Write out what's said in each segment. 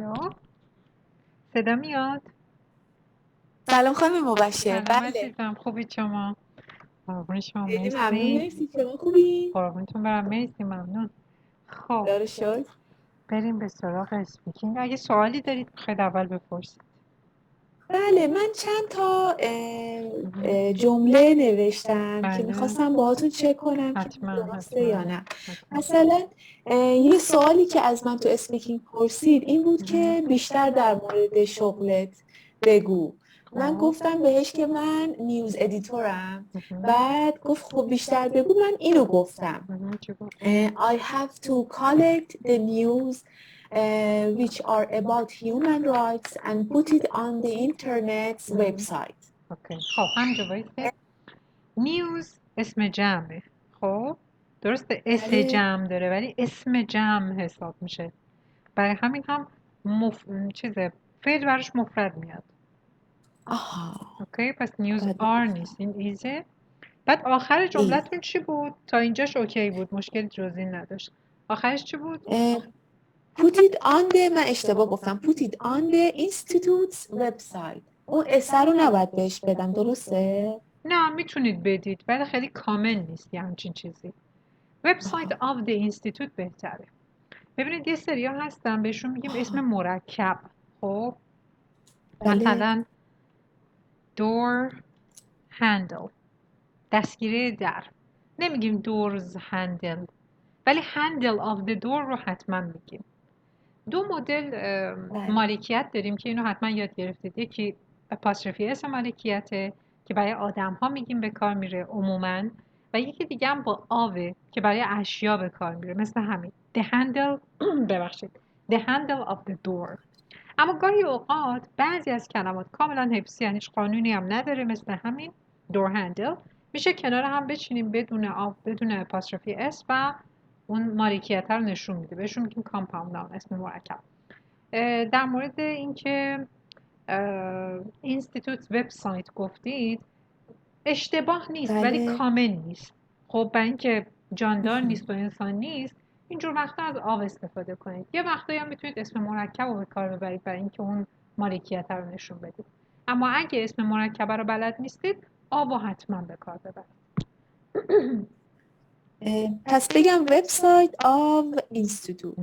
الو صدا میاد؟ سلام خانم مبشر. سلام بله عزیزم، خوبی شما؟ قربون شما، خیلی ممنون. مرسی. مرسی. شما خوبی؟ قربونتون برم، مرسی، ممنون. خب خدا رو شکر. بریم به سراغ اسپیکینگ. اگه سوالی دارید بخواید اول بپرسید. بله من چند تا جمله نوشتم که بله میخواستم باهاتون چک کنم که حتما درسته یا نه. حتما. مثلا یه سوالی که از من تو اسپیکینگ پرسید این بود که بیشتر در مورد شغلت بگو. من گفتم بهش که من نیوز ادیتورم. بعد گفت خب بیشتر بگو. من اینو گفتم چی گفت؟ I have to collect the news which are about human rights and put it on the internet's website. اوکی. خب همینجا بایسته. نیوز اسم جمعه. خب درسته اس بله. جمع داره ولی اسم جمع حساب میشه. برای همین هم چیزه فعل براش مفرد میاد. آها. اوکی، پس نیوز باید آر بگم. نیست، این ایزه. بعد آخر ای. جملتون چی بود؟ تا اینجاش اوکی بود، مشکل جزئی نداشت. آخرش چی بود؟ Put it on the من اشتباه گفتم. Put it on the institute's website. اون اثر رو نباید بهش بدم، درسته؟ نه میتونید بدید ولی خیلی کامل نیست یه همچین چیزی. وبسایت آف دی اینستیتوت بهتره. ببینید یه سریا هستن بهشون میگیم اسم مرکب. خب مثلا دور هندل، دستگیره در. نمیگیم دورز هندل ولی هندل آف دی دور رو حتما میگیم. دو مدل مالکیت داریم که اینو حتما یاد گرفتید. یکی اپاستروفی اس مالکیته که برای آدم ها میگیم به کار میره عموما، و یکی دیگه هم با آوه که برای اشیا به کار میره، مثل همین the handle ببخشید the handle of the door. اما گاهی اوقات بعضی از کلمات کاملا حفظی یعنی هیچ قانونی هم نداره، مثل همین door handle میشه کنار هم بچینیم بدون آو بدون اپاستروفی اس و اون مالکیت رو نشون میده، بهشون میگیم کامپاوند نام، اسم مرکب. در مورد اینکه اینستیتوت وبسایت گفتید اشتباه نیست ولی کامل نیست. خب برای اینکه جاندار نیست و انسان نیست اینجور وقتا از آو استفاده کنید. یه وقتایی هم میتونید اسم مرکب رو به کار ببرید برای اینکه اون مالکیت رو نشون بدید. اما اگه اسم مرکب رو بلد نیستید آو حتما به کار ببرید. پس بگم website of institute.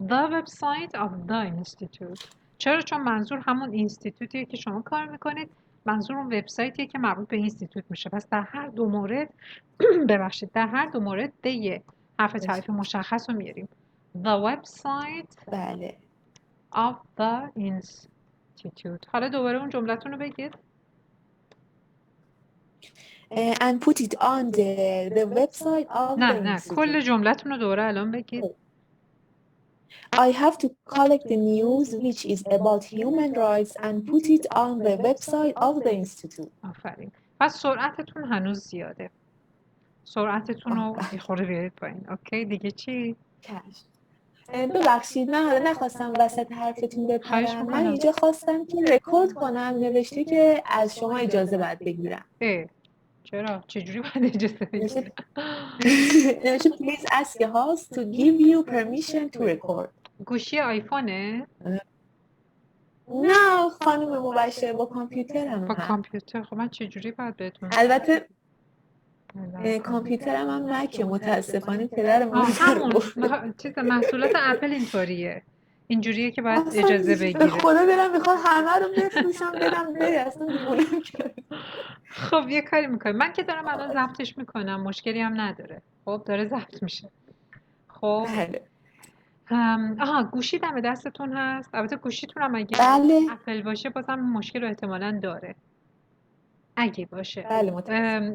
The website of the institute. چرا؟ چون منظور همون اینستیتوتیه که شما کار میکنید، منظور اون وبسایتیه که مربوط به اینستیتوت میشه. پس در هر دو مورد ببخشید در هر دو مورد د حرف تعریف مشخص رو میاریم. The website بله. of the institute. حالا دوباره اون جملتون رو بگید. And put it on the website of the نه institute. کل جملتون رو دوباره الان بگید. I have to collect the news which is about human rights and put it on the website of the institute. آفرین. پس سرعتتون هنوز زیاده. سرعتتون رو یه خورده بیارید پایین. اوکی دیگه چی؟ ببخشید من حالا نخواستم وسط حرفتون بپرم. من اینجا خواستم که رکورد کنم، نوشته که از شما اجازه باید بگیرم. چرا؟ چجوری باید اجازه بگیرم؟ نوشته please ask your host to give you permission to record. گوشی آیفونه؟ نه خانم مبشر با کامپیوترم. با کامپیوتر؟ خب من چجوری باید بهتون؟ البته کامپیوترم هم مکه، متاسفانه پدرم همون چیز محصولات اپل اینطوریه، اینجوریه که باید اجازه بگیره. خدا دلم میخواد همه رو بفروشم بدم بره، اصلا دیوونم کرد. خب یه کاری میکنیم، من که دارم الان ضبطش میکنم مشکلی هم نداره. خب داره ضبط میشه. خب گوشی دم دستتون هست؟ البته گوشیتون هم اگه اپل باشه بازم مشکل رو احتمالاً داره. اگه باشه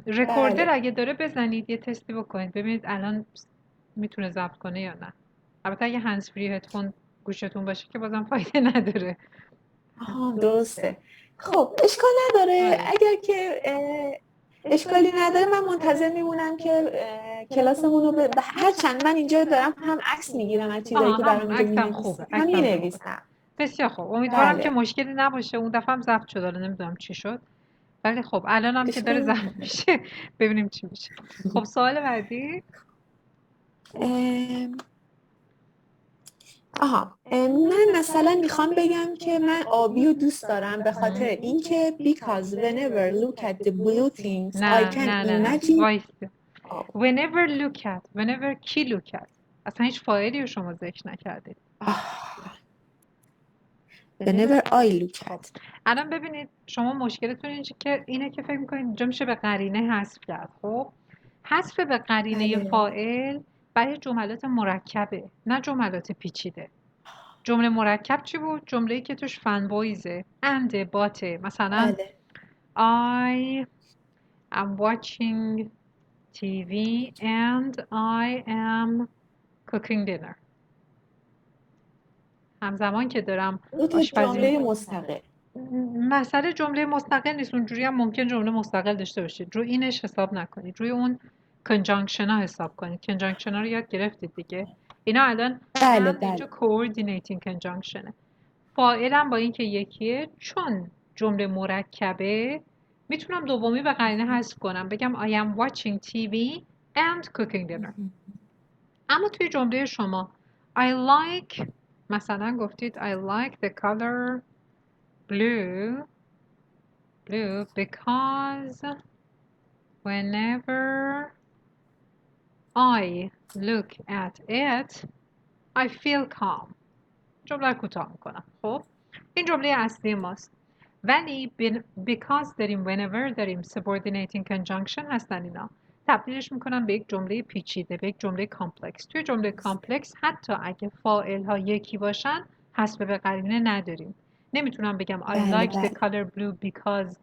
رکوردر اگه داره بزنید یه تستی بکنید ببینید الان میتونه ضبط کنه یا نه. البته اگه هندز فری هدفون گوشتون باشه که بازم فایده نداره. درسته. خب اشکال نداره. اگر که اشکالی نداره من منتظر میمونم که کلاسمون رو هرچند من اینجا دارم هم عکس میگیرم از چیزایی که برام می‌نویسم هم می‌نویسم. بسیار خوب، امیدوارم که مشکلی نباشه. اون دفعه هم ضبط شد، حالا نمیدونم چی شد، ولی خب الان هم که داره ضبط میشه ببینیم چی میشه. خب سوال بعدی. من مثلا میخوام بگم که من آبی رو دوست دارم به خاطر اینکه because whenever look at the blue things I can imagine وایسته. whenever look at whenever کی look at اصلا هیچ فاعلی رو شما ذکر نکردید. whenever I look at. الان ببینید شما مشکلتون اینه که فکر میکنید اینجا میشه به قرینه حذف کرد. خب حذف به قرینه فاعل برای جملات مرکبه، نه جملات پیچیده. جمله مرکب چی بود؟ جمله‌ای که توش فن بویزه، اند، باته. مثلا I am watching TV and I am cooking dinner. همزمان که دارم آشپزی جمله مستقل. مسئله جمله مستقل نیست، اونجوری هم ممکن جمله مستقل داشته باشید. روی اینش حساب نکنید، روی اون کنجانکشن ها حساب کنید. کنجانکشن ها رو یاد گرفتید دیگه. اینا الان اینجا کوردینیتینگ کنجانکشنه. فاعلم با اینکه یکیه، چون جمله مرکبه میتونم دومی به قرینه حذف کنم، بگم I am watching TV and cooking dinner. اما توی جمله شما I like، مثلا گفتید I like the color blue because whenever I look at it I feel calm. جمله کوتاه میکنم. خب این جمله اصلی ماست، ولی because داریم whenever داریم subordinating conjunction هستن، اینا تبدیلش میکنم به یک جمله پیچیده، به یک جمله کامپلکس. توی جمله کامپلکس حتی اگه فاعل ها یکی باشن حسب به قرینه نداریم. نمیتونم بگم I like the color blue because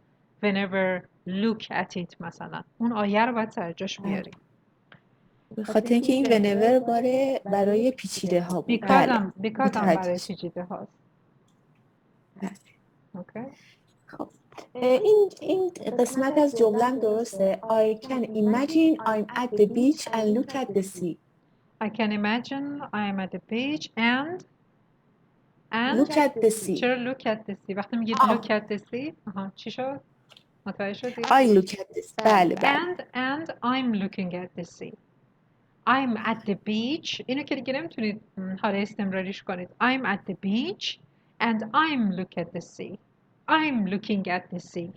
whenever look at it مثلا. اون آیه رو باید سر جاش بیاریم. خاطر اینکه این whenever برای پیچیده ها بود. because هم برای پیچیده هاست. اوکی. خب این قسمت از جمله‌ام درسته. I can imagine I'm at the beach and look at the sea. I can imagine I'm at the beach and look at the sea. چرا look at the sea؟ وقتی میگید look at the sea چی شد؟ متوجه شدی؟ I look at the sea. بله. and I'm looking at the sea. I'm at the beach. اینو که دیگه نمیتونید حالا استمراریش کنید. I'm at the beach and I'm look at the sea. I'm looking at the sea.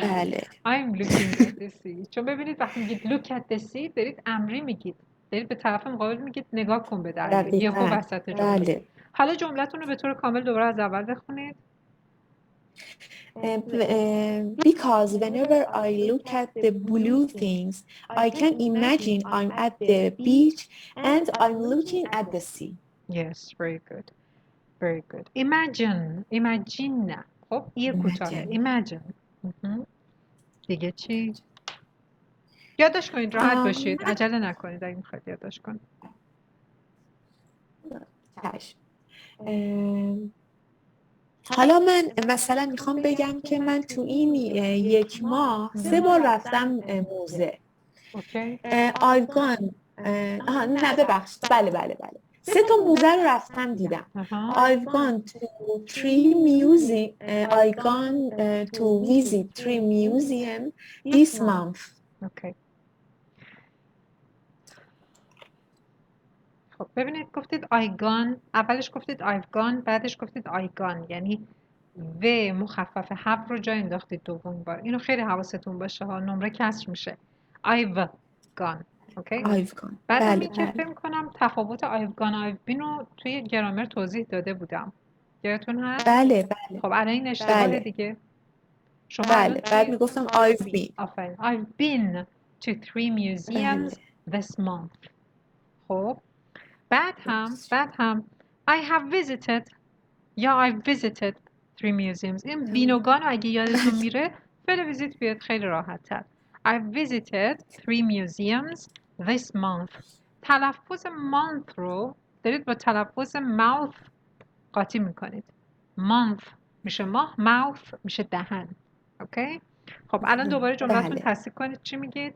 بله. I'm looking at the sea. چون ببینید وقتی میگید look at the sea دارید امری میگید. دارید به طرف مقابل میگید نگاه کن به دریا. یهو وسط جمله. بله. حالا جملتون رو به طور کامل دوباره از اول بخونید. Because whenever I look at the blue things, I can imagine I'm at the beach and I'm looking at the sea. Yes, very good. Very good. Imagine. خب یه کوتاه. Imagine. دیگه چی؟ یادداشت کنید، راحت باشید. عجله نکنید اگه میخواید یادداشت کنید. حالا من مثلا میخوام بگم که من تو این 1 ماه 3 بار رفتم موزه. اوکی. I've gone نه ببخشید. بله 3 تا موزه رو رفتم دیدم. I've gone to 3 museums. I've gone to visit 3 museums this month. اوکی. خب ببینید گفتید I gone، اولش گفتید I've gone، بعدش گفتید I gone، یعنی و مخفف have رو جا انداختید دوم بار. اینو خیلی حواستون باشه ها، نمره کسر میشه. I've gone. اوکی. بعدم این که فکر کنم تفاوت I've gone I've been رو توی گرامر توضیح داده بودم. یادتون هست؟ بله. خب الان این اشتباهه دیگه. شما بعد میگفتم I've been. آفرین. I've been to 3 museums this month. خب بعد هم I have visited یا I've visited 3 museums. این بینوگان اگه یادتون میره فعل ویزیت بیاد خیلی راحت تر. I've visited 3 museums this month. تلفظ month رو دارید با تلفظ mouth قاطی میکنید. month میشه ماه، mouth میشه دهن. اوکی؟ خب الان دوباره جمله‌تون تصحیح کنید. چی میگید؟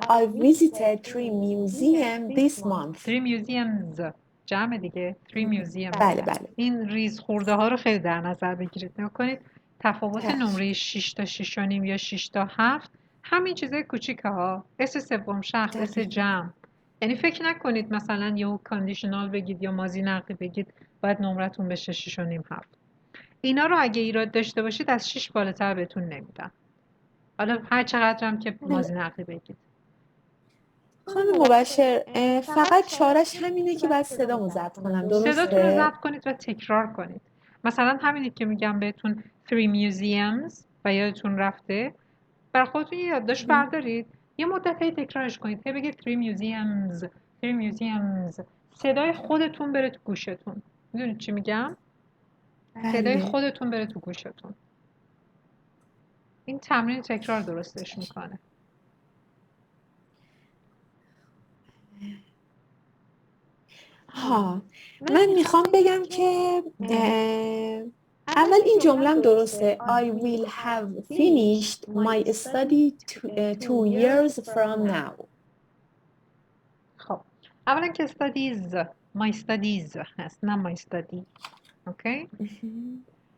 I visited 3 museums this month. 3 museums جمع دیگه. 3 museums. بله. این ریز خورده ها رو خیلی در نظر بگیرید. نگاه کنید تفاوت نمره 6 تا 6 و نیم یا 6 تا 7 همین چیزای کوچیکه ها. اس سوم شخص، اس جمع. یعنی فکر نکنید مثلا یه کاندیشنال بگید یا ماضی نقلی بگید باید نمرتون بشه 6 و نیم 7. اینا رو اگه ایراد داشته باشید از 6 بالاتر بهتون نمیدن. حالا هر چقدر هم که ماضی نقلی بگید. خانم مبشر، فقط چارش همینه که باید صدامو ضبط کنم، صداتون رو درسته؟ ضبط کنید و تکرار کنید. مثلا همینی که میگم بهتون 3 museums و یادتون رفته، بر خودتون یه یادداشت بردارید، یه مدت هی تکرارش کنید، هی بگید 3 museums 3 museums، صدای خودتون بره تو گوشتون. میدونید چی میگم؟ صدای بله. خودتون بره تو گوشتون. این تمرین تکرار درستش میکنه. ها، من میخوام بگم که اول این جملم درسته. I will have finished my study 2 years from now. خب اولا که studies my studies هست نه my study. اوکی؟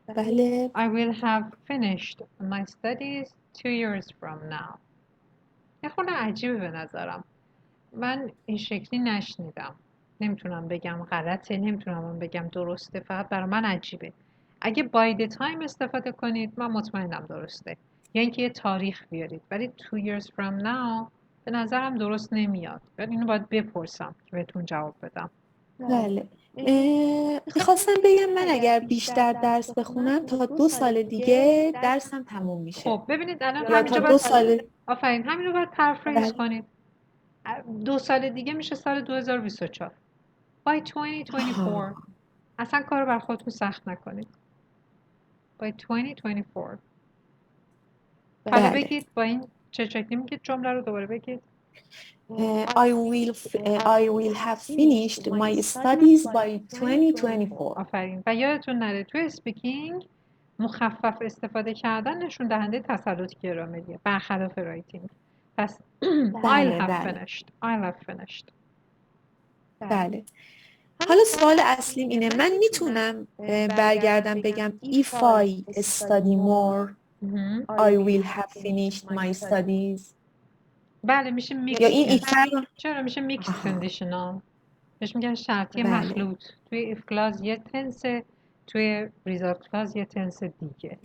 بله. I will have finished my studies 2 years from now. یه خورده عجیبه به نظرم. من این شکلی نشنیدم. نمیتونم بگم غلطه، نمیتونم بگم درسته، فقط برای من عجیبه. اگه by the time استفاده کنید من مطمئنم درسته. یا اینکه یه تاریخ بیارید. ولی 2 years from now به نظرم درست نمیاد. ولی اینو باید بپرسم که بهتون جواب بدم. بله. میخواستم بگم من اگر بیشتر درس بخونم تا 2 سال دیگه درسم تموم میشه. خب ببینید الان یا تا همینجا 2 باید سال. آفرین همین رو باید پرفریز بله. کنید. 2 سال دیگه میشه سال 2024. by 2024. اصلا کار رو بر خودتون سخت نکنید. by 2024. حالا بله. بگید با این چه شکلی میگید جمله رو دوباره بگید. I will have finished my studies by 2024. آفرین. و یادتون نره توی اسپیکینگ مخفف استفاده کردن نشون دهنده تسلط گرامریه برخلاف رایتینگ. پس I'll بله have بله finished. I'll have finished. بله. حالا سوال اصلیم اینه، من میتونم برگردم بگم if I study more I will have finished my studies. بله میشه یا این میکس. if چرا میشه میکس کندیشنال؟ بهش میگن شرطی بله. مخلوط. توی if کلاس یه تنسه، توی ریزالت کلاس یه تنس دیگه.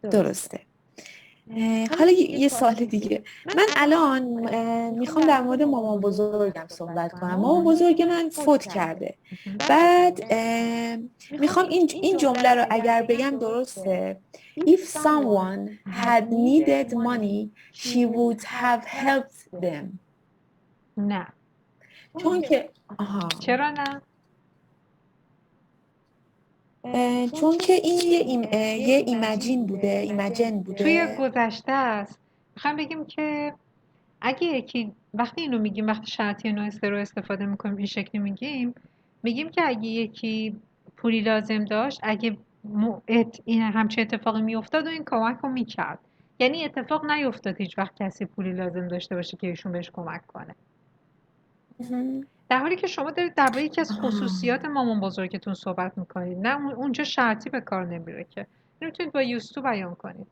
درسته. حالا یه سوال دیگه. من الان میخوام در مورد مامان بزرگم صحبت کنم. مامان بزرگ من فوت کرده. بعد میخوام این جمله رو اگر بگم درسته. If someone had needed money, she would have helped them. نه. چون که چرا نه؟ چون که این یه ایمجین بوده. توی گذشته است. میخوام بگیم که اگه یکی وقتی اینو میگیم، وقتی شرطی نوسته رو استفاده میکنیم این شکلی میگیم که اگه یکی پولی لازم داشت، اگه این همچین اتفاقی میافتاد و این کمک رو میکرد. یعنی اتفاق نیفتاد هیچ وقت کسی پولی لازم داشته باشه که ایشون بهش کمک کنه. در حالی که شما دارید درباره یکی از خصوصیات مامان بزرگتون صحبت میکنید. نه اونجا شرطی به کار نمیره که. نمیتونید با used to بیان کنید.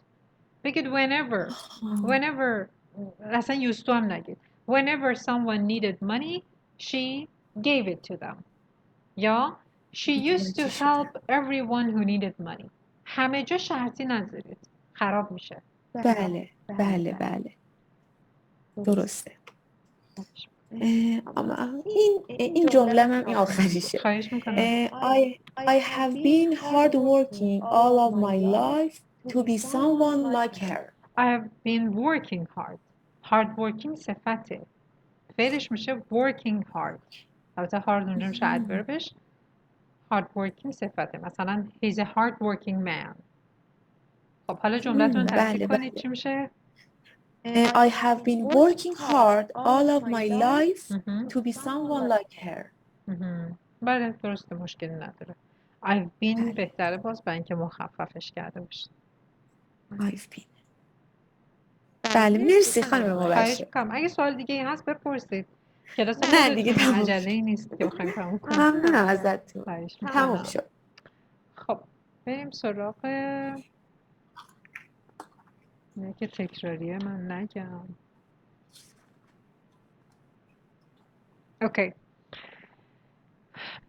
بگید whenever اصلا used to هم نگید. Whenever someone needed money, she gave it to them. یا she used to help everyone who needed money. همه جا شرطی نذارید. خراب میشه. بله. درسته. این جمله من این آخریشه. خواهش میکنم. I have been hard working all of my life to be someone like her. I have been working hard. Hard working صفته. فعلش میشه working hard. البته hard اونجا میشه adverbش. hard working صفته. مثلا he's a hard working man. خب حالا جملتون ترتیب کنید چی میشه؟ I have been working hard all of my life to be someone like her. بله درسته، مشکلی نداره. I've been بهتره باز برای اینکه مخففش کرده باشید. I've been. بله مرسی خانم مبشر. خواهش میکنم. اگه سوال دیگه هست بپرسید. کلاس نه دیگه خودتون تموم عجله‌ای نیست که بخوایم تموم کنیم. ممنونم ازتون. خواهش میکنم. تموم شد. خب بریم سراغ نه که تکراریه من نگم. Okay.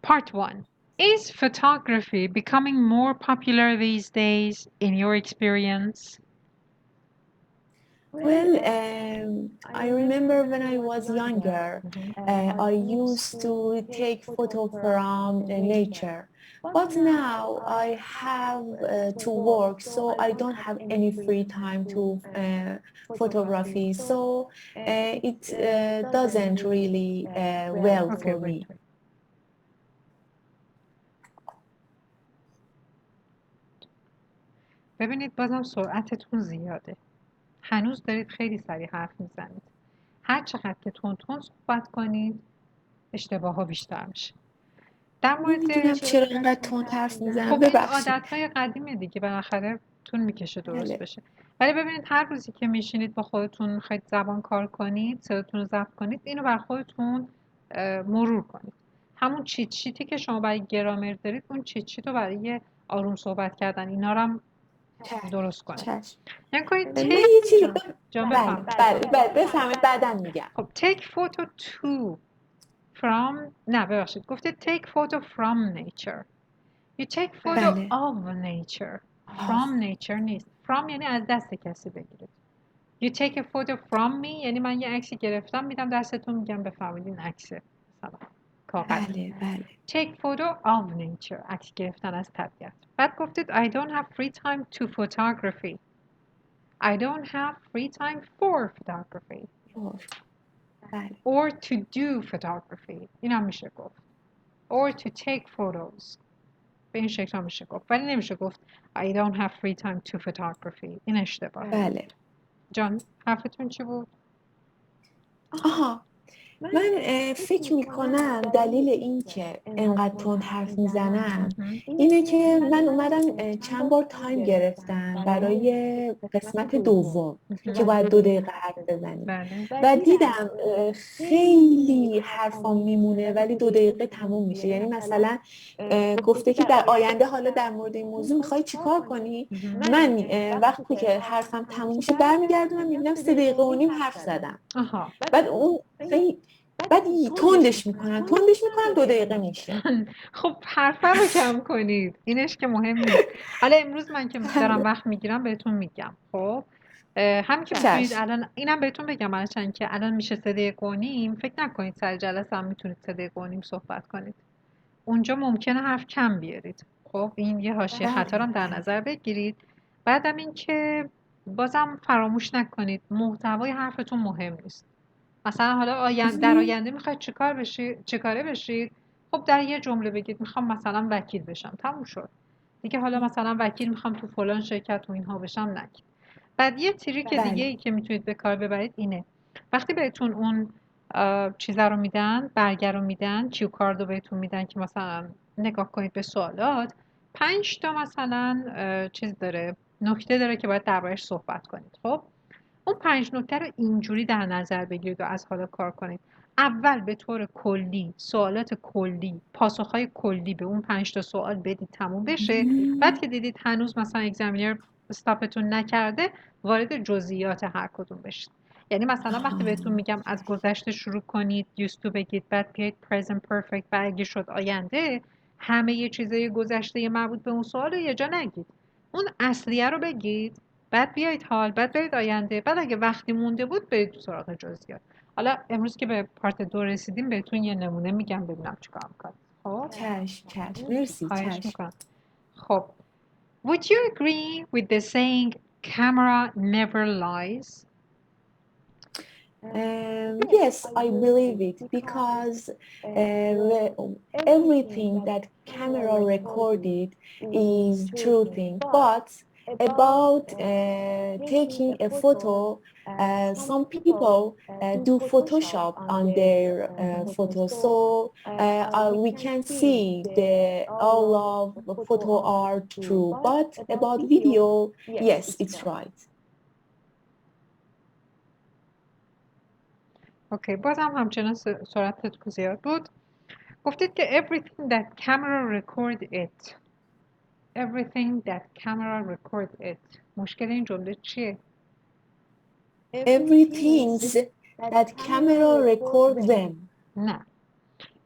Part 1. Is photography becoming more popular these days in your experience? Well, I remember when I was younger, I used to take photo from nature. But now I have to work, so I don't have any free time to photography. So it doesn't really well Okay, for me. wait. ببینید بازم سرعتتون زیاده. هنوز دارید خیلی سریع حرف میزنید. هر چقدر که تون صحبت کنید اشتباه ها بیشتر میشه. در مورد نمیدونم چرا اینقدر تند حرف میزنم، خب این ببخشید. عادتهای قدیمه دیگه، بالاخره طول میکشه درست بله. بشه. ولی ببینید هر روزی که میشینید با خودتون میخواید زبان کار کنید، صداتون رو ضبط کنید، اینو بر خودتون مرور کنید. همون چیت شیتی که شما برای گرامر دارید، اون چیت شیت رو برای آروم صحبت کردن اینا رو هم درست کنید. چشم. یعنی کنید من یه چیزی جان بله بفهم. بله بفهمید بعداً میگم. خب take photo to from نه ببخشید گفته take photo from nature. You take photo بله. of nature. From nature نیست. From یعنی از دست کسی بگیرید. You take a photo from me یعنی من یه عکسی گرفتم میدم دستتون میگم بفرمایید این عکسه مثلا کاغذ. بله بله. Take photo of nature عکس گرفتن از طبیعت. بعد گفتید I don't have free time to photography. I don't have free time for photography. بله. Or to do photography. این هم میشه گفت. Or to take photos. به این شکل هم میشه گفت. ولی نمیشه گفت I don't have free time to photography. این اشتباه. بله. جان حرفتون چی بود؟ آها، من فکر میکنم دلیل این که انقدر تند حرف میزنم اینه که من اومدم چند بار تایم گرفتم برای قسمت دوم که باید 2 دقیقه حرف بزنیم و دیدم خیلی حرفام میمونه ولی 2 دقیقه تموم میشه. یعنی مثلا گفته که در آینده حالا در مورد این موضوع میخوای چیکار کنی؟ من وقتی که حرفم تموم میشه برمیگردونم میبینم 3 دقیقه و نیم حرف زدم. بعد اون بعد تندش میکنم 2 دقیقه میشه. خب حرفه رو کم کنید، اینش که مهم نیست. حالا امروز من که دارم وقت میگیرم بهتون میگم. خب همین که میتونید الان اینم بهتون بگم الان که الان میشه 3 دقیقه و نیم، فکر نکنید سر جلسه هم میتونید 3 دقیقه و نیم صحبت کنید. اونجا ممکنه حرف کم بیارید. خب این یه حاشیه خطر هم در نظر بگیرید. بعدم این که بازم فراموش نکنید محتوای حرفتون مهم نیست. مثلا حالا در آینده میخواید چیکاره بشید، خب در یه جمله بگید میخوام مثلا وکیل بشم، تموم شد دیگه. حالا مثلا وکیل میخوام تو فلان شرکت و اینها بشم نگید. بعد یه تریک دیگه ای که میتونید به کار ببرید اینه وقتی بهتون اون چیزا رو میدن، برگر رو میدن، کیو کارد رو بهتون میدن که مثلا نگاه کنید به سوالات، 5 تا مثلا چیز داره، نکته داره که باید دربارش صحبت کنید. خب اون 5 نکته رو اینجوری در نظر بگیرید و از حالا کار کنید. اول به طور کلی سوالات کلی، پاسخهای کلی به اون 5 تا سوال بدید تموم بشه. بعد که دیدید هنوز مثلا اگزامینر استاپتون نکرده، وارد جزئیات هر کدوم بشید. یعنی مثلا وقتی بهتون میگم از گذشته شروع کنید، used to بگید، بعد بیاید present perfect و اگه شد آینده، همه یه چیزای گذشته مربوط به اون سوال رو یه جا نگید. اون اصلیه رو بگید، بعد بیایید حال، بعد برید آینده، بعد اگه وقتی مونده بود برید سراغ جزئیات. حالا امروز که به پارت 2 رسیدیم بهتون یه نمونه میگم ببینم چیکار میکنید. خب چشم مرسی. خواهش میکنم. خب would you agree with the saying camera never lies? Yes, I believe it because everything that camera recorded is true thing. But about taking a photo, some people do Photoshop on their photo, so we can see all of the photo are true. But about video, yes, it's right. اوکی بازم همچنان سرعتتون زیاد بود. گفتید که everything that camera record it. Everything that camera record it. مشکل این جمله چیه؟ Everything that camera record them. نه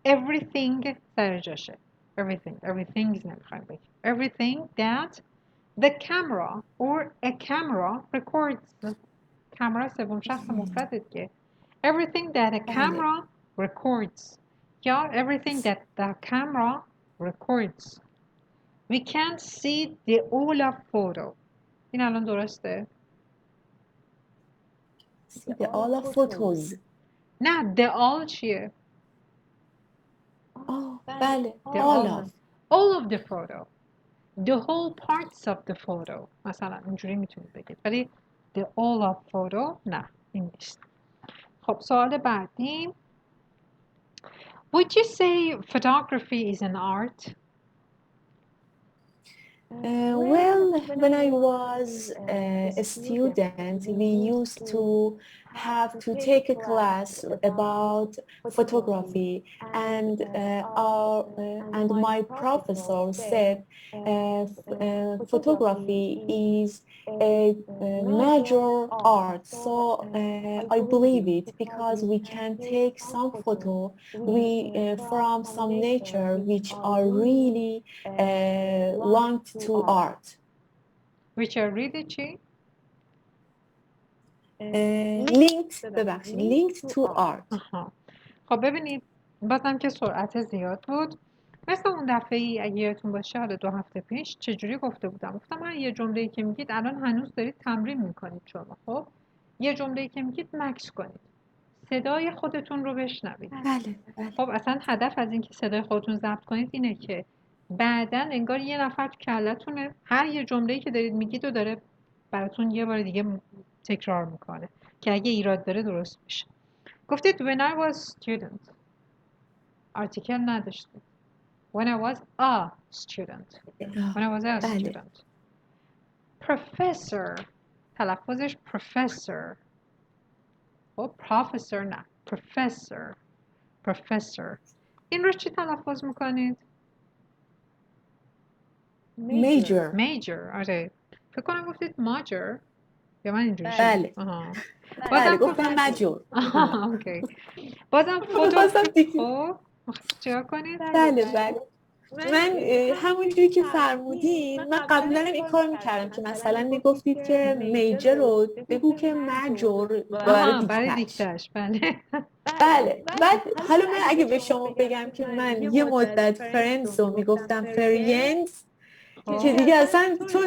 everything سر جاشه. everything نمیخوایم بگیم. everything that the camera or a camera records. کامرا سوم شخص مفرده دیگه. everything that a camera records یا everything that the camera records. we can't see the all of photo. این الان درسته؟ the all of photos. نه the all چیه؟ بله all of the photo. the whole parts of the photo. مثلا اینجوری میتونید بگید. ولی the all of photo نه این نیست. خب سوال بعدی. would you say photography is an art? Well, when I was a student, we used to have to take a class about photography, and my professor said photography is a major art. So I believe it because we can take some photo from some nature which are really linked to art. which are really cheap. linked to art. خب ببینید بازم که سرعت زیاد بود. مثل اون دفعه اگه یادتون باشه حالا 2 هفته پیش چجوری گفته بودم من یه جمله‌ای که میگید الان هنوز دارید تمرین میکنید شما. خب یه جمله‌ای که میگید مکس کنید، صدای خودتون رو بشنوید. بله. خب اصلا هدف از اینکه صدای خودتون ضبط کنید اینه که بعداً انگار یه نفر تو کلتونه هر یه جمله‌ای که دارید میگید رو داره براتون یه بار دیگه تکرار میکنه که اگه ایراد داره درست بشه. گفتید when I was student. آرتیکل نداشتید. when I was a student. when I was a student. professor تلفظش professor. خب professor نه professor. این رو چی تلفظ میکنید؟ major. آره فکر کنم گفتید major یا من اینجوری بله. بازم گفتم major. اوکی. بازم فوتوگرافی. خب چیکار کنید؟ بله. من همونجوری که فرمودین من قبلا این کار میکردم که مثلا میگفتید که میجر رو بگو که مجور برای دیکتش. بله. بعد حالا من اگه به شما بگم که من یه مدت فرندز رو میگفتم فرینز که دیگه اصلا تو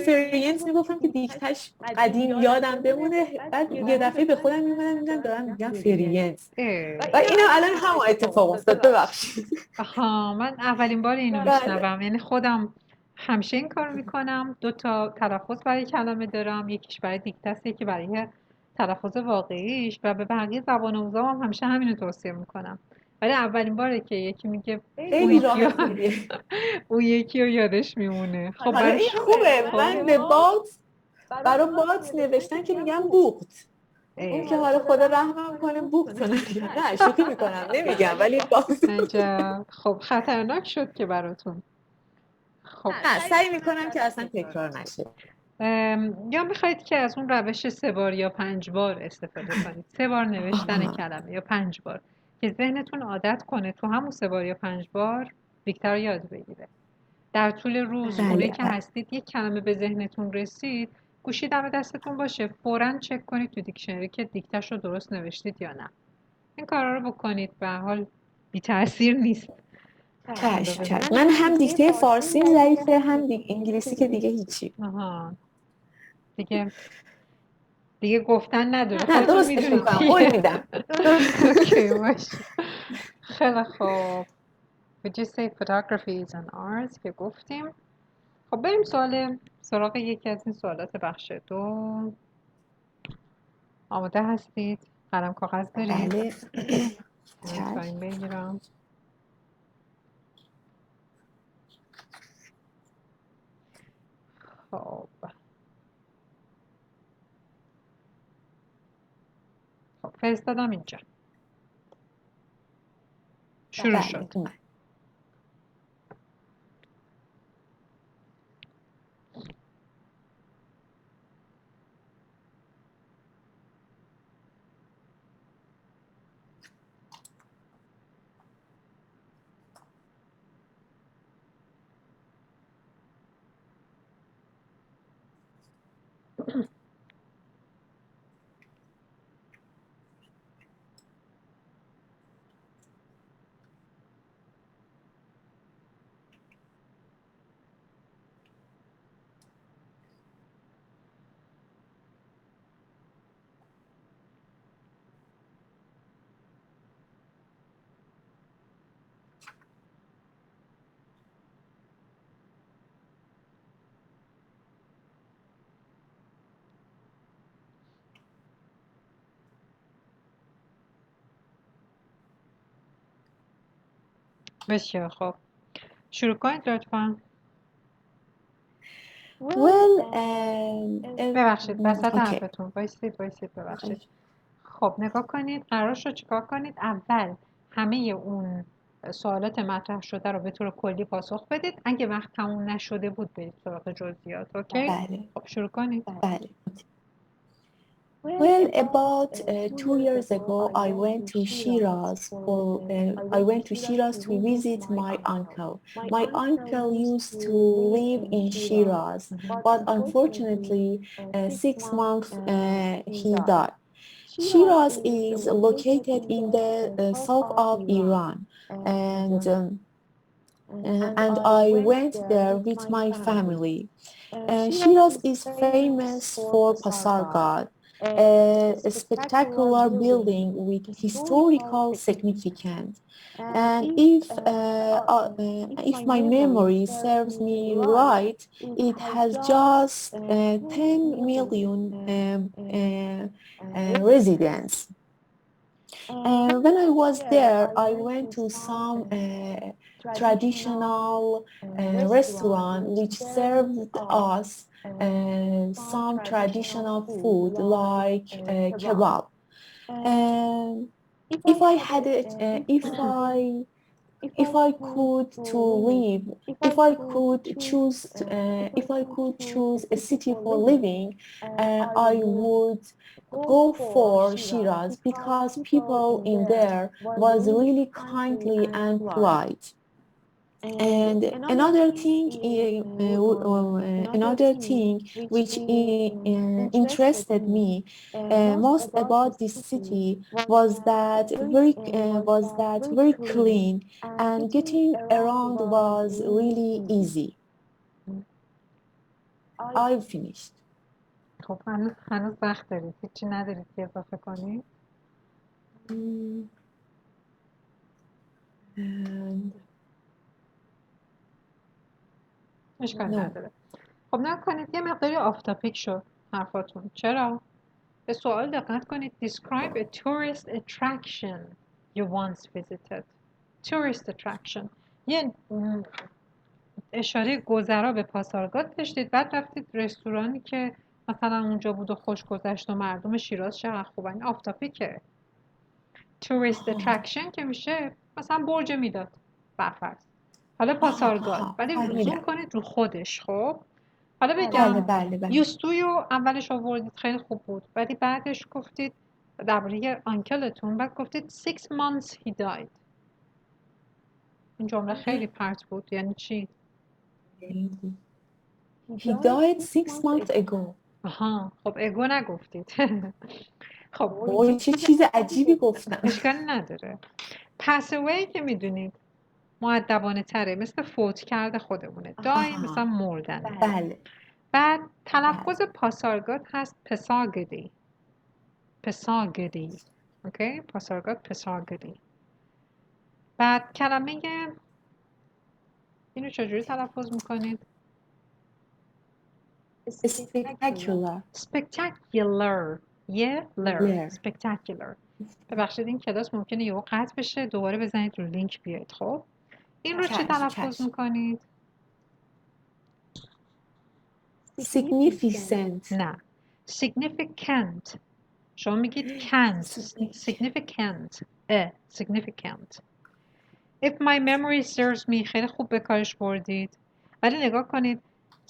فرینز میگفتم که دیکتش قدیم یادم بمونه، بعد یه دفعه به خودم میمونم دارم میگم فرینز و اینا الان هم اتفاق افتاد. ببخشید. من اولین بار اینو میشنوم. یعنی خودم همیشه این کارو میکنم. 2 تا تلفظ برای کلمه دارم، یکیش برای دیکتاست یکی برای تلفظ واقعیش و به بقیه زبان آموزام هم همیشه همینو توصیه میکنم. ولی اولین باره که یکی میگه اون یکی رو یادش میمونه. خب این خوبه. من به برای بات نوشتن که میگم بوقت. اون که حالا خدا رحمم کنه بوقت نه شوخی میکنم نمیگم ولی عجب. خب خطرناک شد که براتون. خب سعی میکنم که اصلا تکرار نشه. یا میخواید که از اون روش 3 بار یا 5 بار استفاده کنید؟ 3 بار نوشتن کلمه یا 5 بار که ذهنتون عادت کنه تو همون 3 بار یا 5 بار دیکتر یاد بگیره. در طول روز اونایی که هستید یک کلمه به ذهنتون رسید گوشی دم دستتون باشه فوراً چک کنید تو دیکشنری که دیکتش رو درست نوشتید یا نه. این کارا رو بکنید. به هر حال بی تاثیر نیست. من هم دیکته فارسی ضعیفه هم انگلیسی که دیگه هیچی. دیگه گفتن نداره. نه درستش میکنم. قول میدم. اوکی باشه. خیلی خوب. Would you say photography is an art که گفتیم. خب بریم سراغ یکی از این سوالات بخش 2. آماده هستید؟ قلم کاغذ دارید؟ بله. تایم بگیرم. خب فرستادم اینجا. شروع شد. بسیار خوب. شروع کنید لطفاً. ببخشید وسط حرفتون وایسید ببخشید. خب نگاه کنید، قرار شد چیکار کنید؟ اول همه اون سوالات مطرح شده رو به طور کلی پاسخ بدید. اگه وقت تموم نشده بود برید سراغ جزئیات. اوکی؟ بله. خب شروع کنید. بله. Well, about 2 years ago, I went to Shiraz to visit my uncle. My uncle used to live in Shiraz, but unfortunately, 6 months he died. Shiraz is located in the south of Iran, and I went there with my family. Shiraz is famous for Pasargad, a spectacular building with historical significance. And if my memory serves me right, it has just 10 million residents. When I was there, I went to some traditional restaurant which served us some traditional food like kebab. If I could choose a city for living, I would go for Shiraz because people in there was really kindly and polite. And another thing which interested me most about this city was that very clean, and getting around was really easy. I've finished. خب هنوز وقت دارید، هیچی ندارید که اضافه کنید؟ اشکال نداره. خب نگاه کنید یه مقداری آف تاپیک شد حرفاتون. چرا؟ به سوال دقت کنید. Describe a tourist attraction you once visited. Tourist attraction. یه اشاره گذرا به پاسارگاد داشتید، بعد رفتید رستورانی که مثلا اونجا بود و خوش گذشت و مردم شیراز چقدر خوبن. آف تاپیکه. Tourist attraction که میشه مثلا برج میلاد برفرض. حالا پاسارگاد، ولی زوم کنید رو خودش. خب حالا بگم یوستویو اولش آوردید خیلی خوب بود، ولی بعدش گفتید درباره آنکلتون، بعد گفتید 6 months he died. این جمله خیلی پرت بود. یعنی چی؟ He died 6 months ago. آها، خب اگو نگفتید. خب چه چیز عجیبی گفتم. اشکال نداره. pass away که میدونید مؤدبانه تره، مثل فوت کرده خودمونه. دای مثلا مردن. بله. بعد تلفظ پاسارگاد هست پساگدی. اوکی؟ پاسارگاد پساگدی. بعد کلمه اینو چجوری تلفظ میکنید؟ Spectacular. Spectacular. ببخشید این کلاس ممکنه یهو قطع بشه، دوباره بزنید رو لینک بیاید. خب این رو چی تلفظ میکنید؟ Significant. نه. Significant. شما میگید can't. Significant. Significant. If my memory serves me خیلی خوب به کارش بردید. ولی نگاه کنید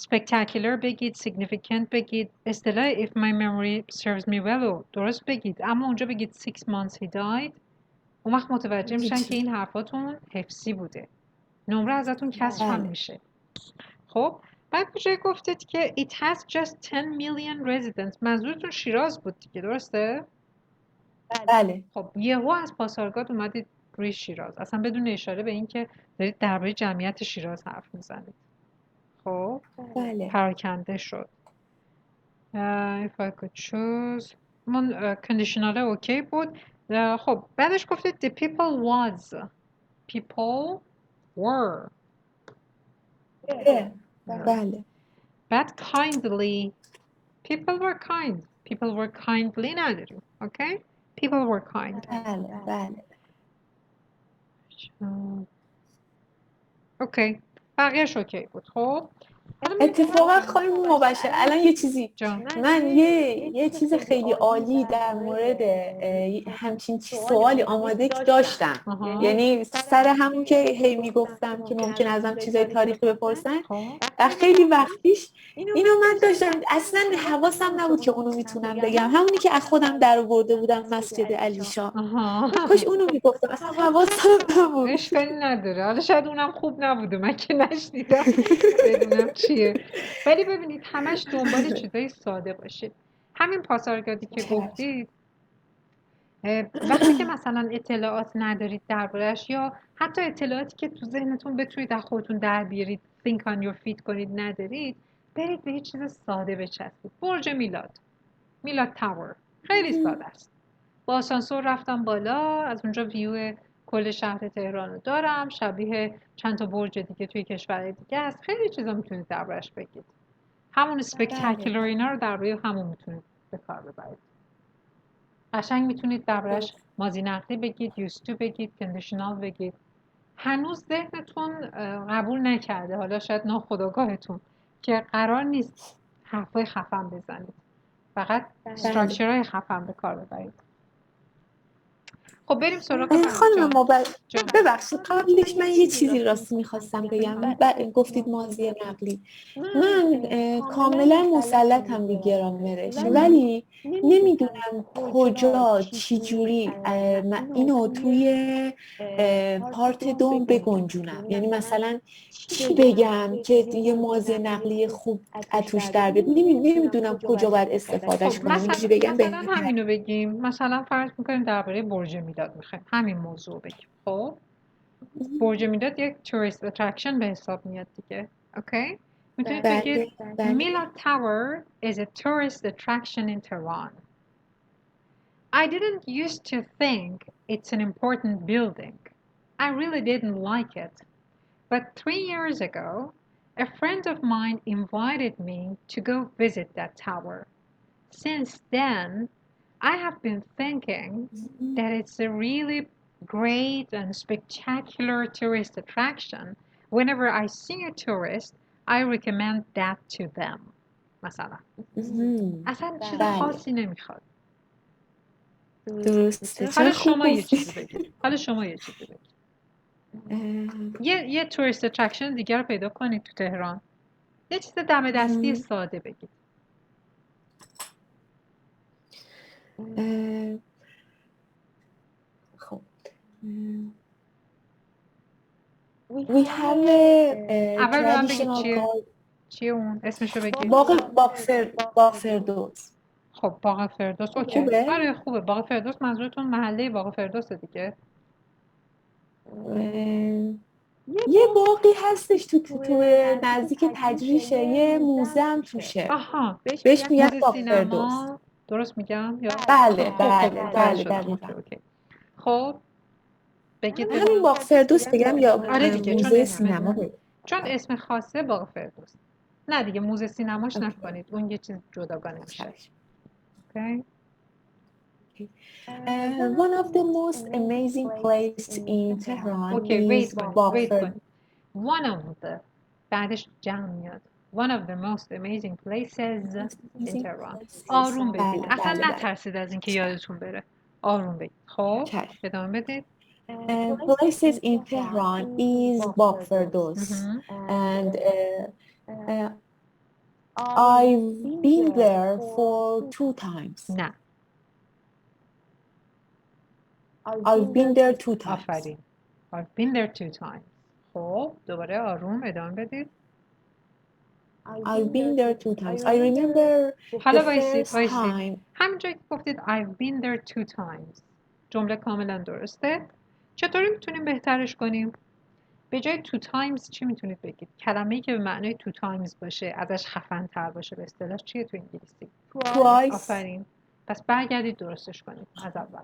spectacular بگید، significant بگید، اصطلاح if my memory serves me well درست بگید، اما اونجا بگید 6 months he died. اون وقت متوجه میشن که این حرفاتون حفظی بوده، نمره ازتون کسر هم میشه. خب بعد کجای گفتید که it has just 10 million residents. منظورتون شیراز بود دیگه، درسته؟ بله. خب یهو از پاسارگاد اومدید روی شیراز، اصلا بدون اشاره به این که دارید درباره جمعیت شیراز حرف میزنید. خب بله. پراکنده شد. if I could choose من کندیشنال اوکی بود. خب بعدش گفتید the people was people were. بله. بعد kindly people were kind. people were kindly نداریم. اوکی people were kind. بله. بله. اوکی بقیهش اوکی بود. خب اتفاقا خانم مبشر الان یه چیزی جان. من یه چیز خیلی عالی در مورد همچین سوالی آمادگی داشتم. یعنی سر همون که هی میگفتم که ممکن ازم چیزای تاریخی بپرسن و خیلی وقت پیش اینو من داشتم، اصلا حواسم نبود که اونو میتونم بگم، همونی که از خودم در آورده بودم مسجد علیشا. کاش اونو میگفتم، اصلا حواسم نبود. اشکالی نداره، حالا شاید اونم خوب نبوده، من که نشنیدم بدونم چیه. ولی ببینید همش دنبال چیزای ساده باشید. همین پاسارگادی که گفتید وقتی که مثلا اطلاعات ندارید دربارش، یا حتی اطلاعاتی که تو ذهنتون بتونید از خودتون در بیارید think on your feet کنید ندارید، برید به یه چیز ساده بچسبید. برج میلاد تاور خیلی ساده است. با آسانسور رفتم بالا، از اونجا ویو کل شهر تهران رو دارم، شبیه چند تا برج دیگه توی کشور دیگه است. خیلی چیزا میتونید دربارش بگید. همون اسپکتاکولار اینا رو درباره همون میتونید به کار ببرید. قشنگ میتونید دربارش ماضی نقلی بگید، used to بگید، کندیشنال بگید. هنوز ذهنتون قبول نکرده، حالا شاید ناخودآگاهتون، که قرار نیست حرفای خفن بزنید، فقط استراکچرهای خفن به کار ببرید. خب بریم سراغ خانم ببخشید قبلش من یه چیزی راستی میخواستم بگم. گفتید ماضی نقلی، من کاملا مسلطم به گرامرش، ولی نمیدونم کجا چجوری اینو توی پارت دوم بگنجونم. یعنی مثلا چی بگم که یه ماضی نقلی خوب اتوش در بیاد، نمیدونم کجا باید استفادهش کنم. مثلا بگم همینو بگیم. مثلا فرض میکنیم درباره برج میلاد میخوایم همین موضوع بگیم. خب برج میلاد یک توریست اترکشن به حساب میاد دیگه. اوکی میتونید بگید میلاد Tower is a tourist attraction in Tehran. I didn't used to think it's an important building. I really didn't like it. But 3 years ago, a friend of mine invited me to go visit that tower. Since then, I have been thinking that it's a really great and spectacular tourist attraction. Whenever I see a tourist, I recommend that to them. مثلا اصلا چیز خاصی نمیخواد. درسته. حالا شما یه چیزی بگید. یه توریست اترکشن دیگر رو پیدا کنید تو تهران. یه چیز دم دستی ساده بگید. خب We have a traditional call. چیه اون؟ اسمشو بگید. باغ فردوس. خب باغ فردوس اوکی. آره خوبه. باغ فردوس منظورتون محله باغ فردوس دیگه. یه باغی هستش تو نزدیک تجریشه، یه موزه هم توشه. آها بهش میگن باغ فردوس. درست میگم یا؟ بله. خب بگید همین باغ فردوس بگم یا آره دیگه، موزه سینما بگم؟ چون اسم خاصه باغ فردوس. نه دیگه موزه سینماش نکنید، اون یه چیز جداگانه میشه. Okay. One of the most amazing places in Tehran is باغ فردوس. One of the بعدش جمع میاد. One of the most amazing places in Tehran. آروم بگید. اصلا نترسید از اینکه یادتون بره. آروم بگید. خب ادامه بدید. Places in Tehran is باغ فردوس. And I've been there for 2 times. نه. I've been there 2 times. آفرین. I've been there 2 times. خب دوباره آروم ادامه بدید. I've been there 2 times. I remember the حالا وایسید first وایسید. time. همینجایی که گفتید I've been there 2 times جمله کاملا درسته. چطوری میتونیم بهترش کنیم؟ به جای 2 times چی میتونید بگید؟ کلمه‌ای که به معنای 2 times باشه ازش خفن تر باشه به اصطلاح چیه تو انگلیسی؟ Twice. آفرین. پس برگردید درستش کنید از اول.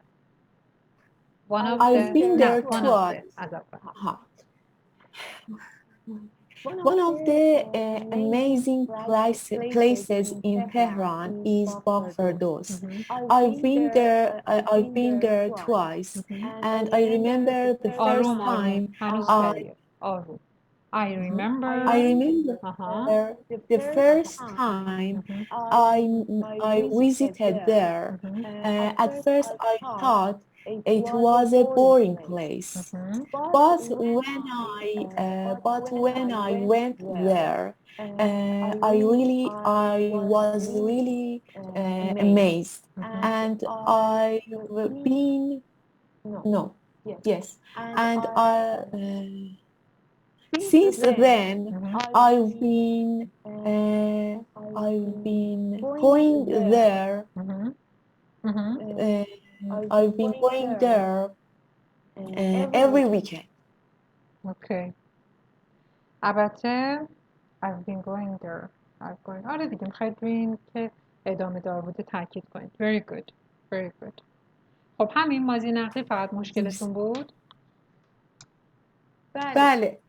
One of I've the been نه there one of the twice. از اول. One of the amazing places in Tehran is Baghdad. I've been there twice, and I remember the first آروم time. هنوز I سریع. آروم. I remember I remember the first time I visited there. At first, I thought it was a boring place, but when I went there, I was really amazed, and I've been no yes, and since then I've been going there. I've been going there every weekend. اوکی. البته I've been going there. آره دیگه میخواید روی این که ادامه دار بوده تاکید کنید. Very good. Very good. خب همین ماضی نقلی فقط مشکلتون بود؟ بله.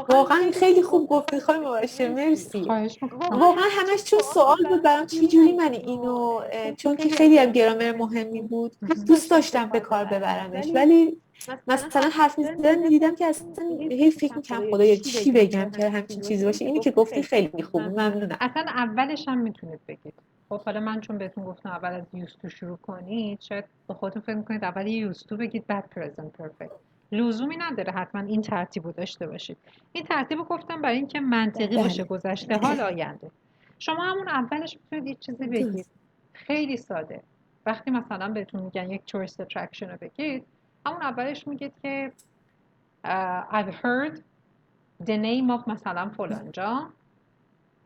واقعا خیلی خوب گفتی خانم مبشر، مرسی. خواهش میکنم. واقعا همش چون سوال بود برام چه جوری من اینو، چون که خیلی هم گرامر مهمی بود دوست داشتم به کار ببرمش، ولی مثلا حرف می‌زدم دیدم که اصلا هی فکر می‌کنم خدایا چی بگم که همچین چیزی باشه. اینی که گفتی خیلی خوبه، ممنونم. اصلا اولش هم میتونید بگید. خب حالا من چون بهتون گفتم اول از used to شروع کنید، شاید با خودتون فکر میکنید اول used to بگید بعد present perfect. لزومی نداره حتما این ترتیب رو داشته باشید. این ترتیب رو گفتم برای اینکه منطقی باشه گذشته حال آینده. شما همون اولش میتونید یه چیزی بگید. خیلی ساده. وقتی مثلا بهتون میگن یک tourist attraction رو بگید، همون اولش میگید که I've heard the name of مثلا فلانجا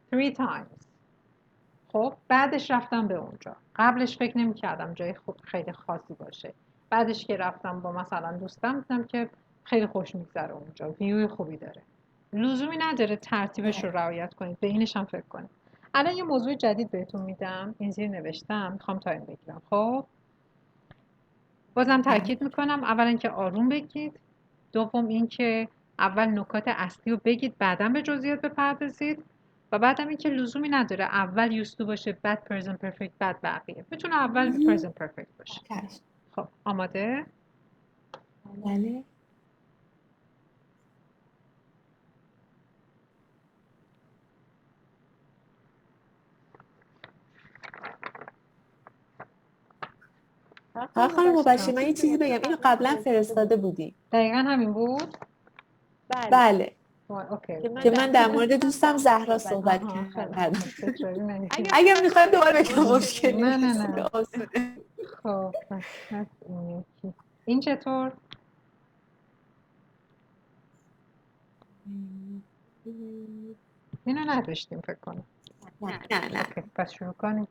3 times. خب بعدش رفتم به اونجا. قبلش فکر نمی‌کردم جای خیلی خاصی باشه. بعدش که رفتم با مثلا دوستم دیدم که خیلی خوش میگذره اونجا. ویوی خوبی داره. لزومی نداره ترتیبش رو رعایت کنید. به اینش هم فکر کنید. الان یه موضوع جدید بهتون میدم. این زیر نوشتم. میخوام تایم بگیرم. خب بازم تاکید میکنم اولا که آروم بگید. دوم این که اول نکات اصلی رو بگید بعدم به جزئیات بپردازید و بعدم این که لزومی نداره اول یوستو باشه بعد پرزنت پرفکت بعد بقیه میتونه اول پرزنت پرفکت باشه. خب آماده؟ بله. خانم مبشر من یه چیزی بگم، اینو قبلا فرستاده بودی. دقیقا همین بود؟ بله. اوکی. که من در مورد دوستم زهرا صحبت کردم. اگر میخوایم دوباره بگم مشکلی نه خب این چطور؟ اینو نداشتیم فکر کنم. نه اوکی پس شروع کنیم.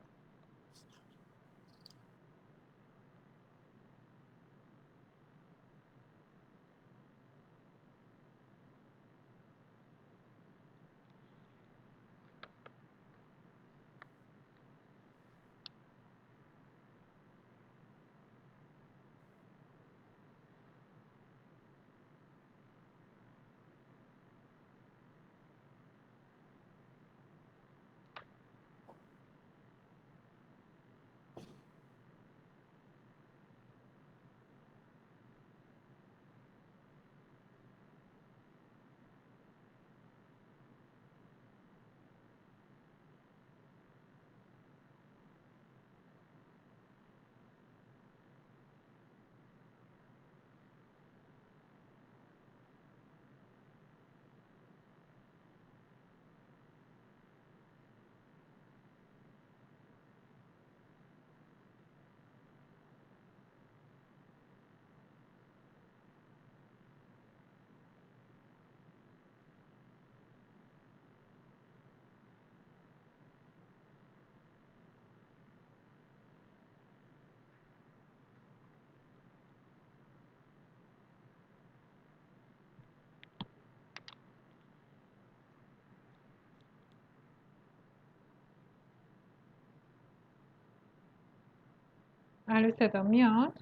الو صدا میاد؟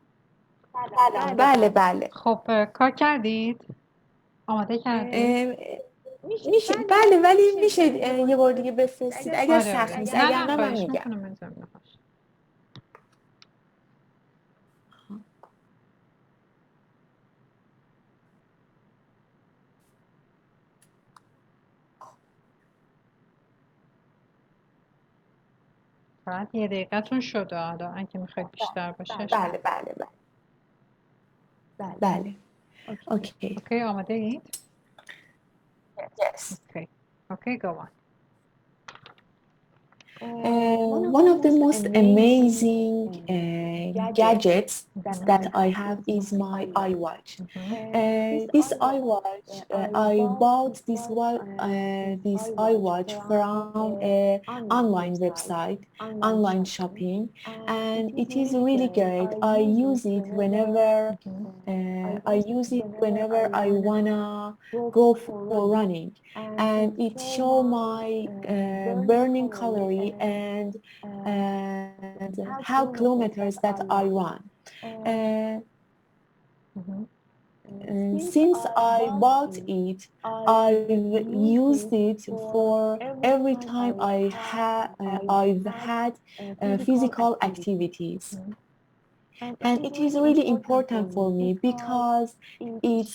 بله بله. خب کار کردید؟ آماده کردید؟ میشه بله، ولی میشه یه بار دیگه بفرستید اگر آره سخت آره نیست، اگر نه من خواهش میگم. میکنم انجام نهاش. فقط یه دقیقتون شده حالا اگه میخواید بیشتر باشه. بله بله بله بله. اوکی. اوکی آماده اید؟ Yes. اوکی go on. One of the most amazing gadgets that I have is my iWatch. This iWatch, I bought this iWatch from an online website, online shopping, and it is really great. I use it whenever I wanna go for running, and it show my burning calorie and how kilometers that I run. Since I bought it, I've used it for every time I've had physical activities. And it is really important for me because it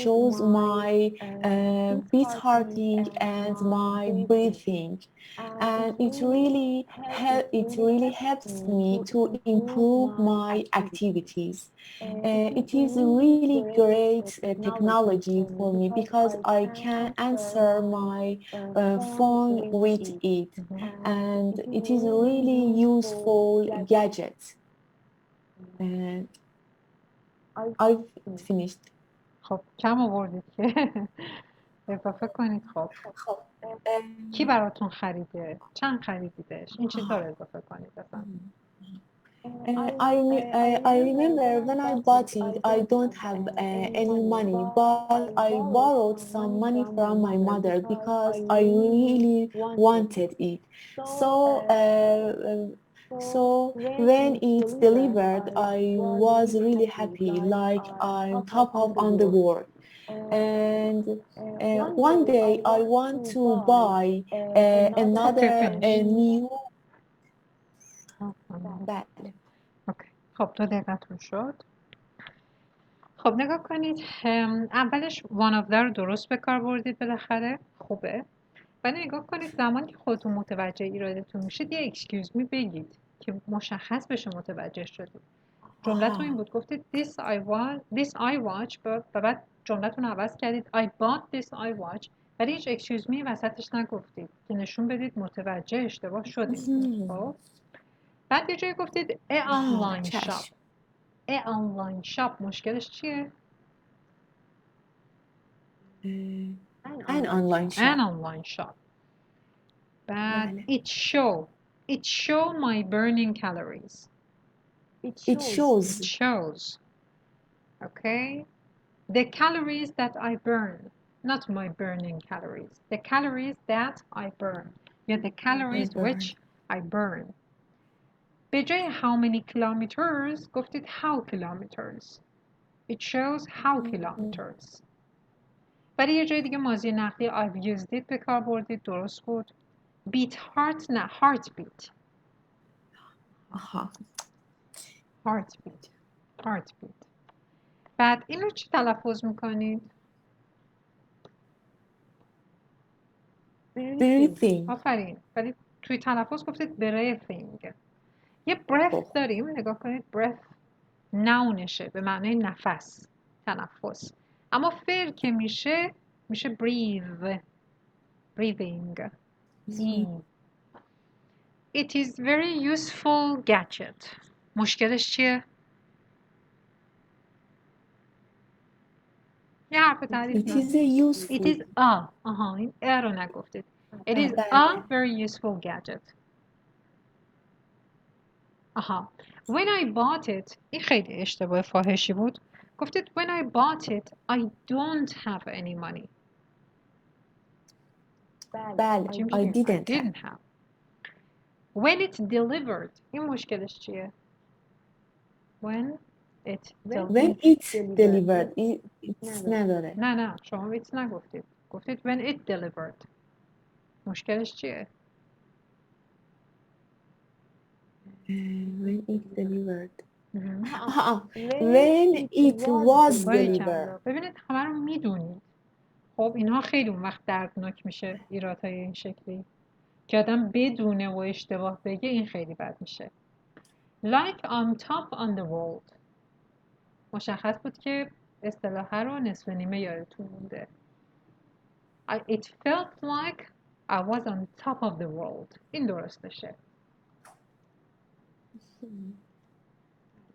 shows my beat hearting and my breathing, and it really helps me to improve my activities. It is really great technology for me because I can answer my phone with it, and it is a really useful gadget. I've finished. خب کم آوردید که اضافه کنید. خب کی براتون خریده؟ چند خریدیدش؟ این چیزا رو اضافه کنید اصلا. I remember when I bought it, I don't have any money, but I borrowed some money from my mother because I really wanted it. So when it's delivered, I was really happy, like I'm top of on the world. And one day I want to buy another new. بله. اوکی. خب 2 دقیقتون شد. خب نگاه کنید، اولش one of the رو درست به کار بردید، بالاخره خوبه. ولی نگاه کنید زمانی که خودتون متوجه ایرادتون میشید یه excuse me بگید که مشخص بشه متوجه شدید. جملتون این بود، گفتید this I watch و بعد جملتون عوض کردید I bought this I watch، ولی هیچ excuse me وسطش نگفتید که نشون بدید متوجه اشتباه شدید. خب بعد یه جایی گفتید a online shop. a online shop مشکلش چیه؟ an online shop. an online shop. بعد it show my burning calories. It shows. Okay. The calories that I burn, not my burning calories. The calories that I burn. Yeah, the calories which I burn. به جای how many kilometers گفتید how kilometers. It shows how kilometers. برای یه جای دیگه ماضی نقلی I've used it به کار بردید، درست بود. beat heart نه heartbeat. heartbeat. بعد این رو چی تلفظ میکنید؟ breathing. آفرین. ولی توی تلفظ گفتید breathing. یه breath داریم، نگاه کنید breath نونشه به معنی نفس، تنفس. اما فعل که میشه breathing. It is very useful gadget. مشکلش چیه؟ یه حرف تعریف It is useful. It is این رو نگفتید. It is a very useful gadget. When I bought it، این خیلی اشتباه فاحشی بود. گفتید when I bought it I don't have any money. بله I didn't have. when it delivered این مشکلش چیه؟ when it when it's delivered it's نداره. نه شما it's نگفتید، گفتید when it delivered. مشکلش چیه؟ when it delivered when it was delivered. ببینید همه رو میدونید. خب اینها خیلی اون وقت دردناک میشه، ایرادهای این شکلی که آدم بدونه و اشتباه بگه، این خیلی بد میشه. like on top on the world مشخص بود که اصطلاح رو نصف نیمه یادتون مونده. It felt like I was on top of the world. این درستشه.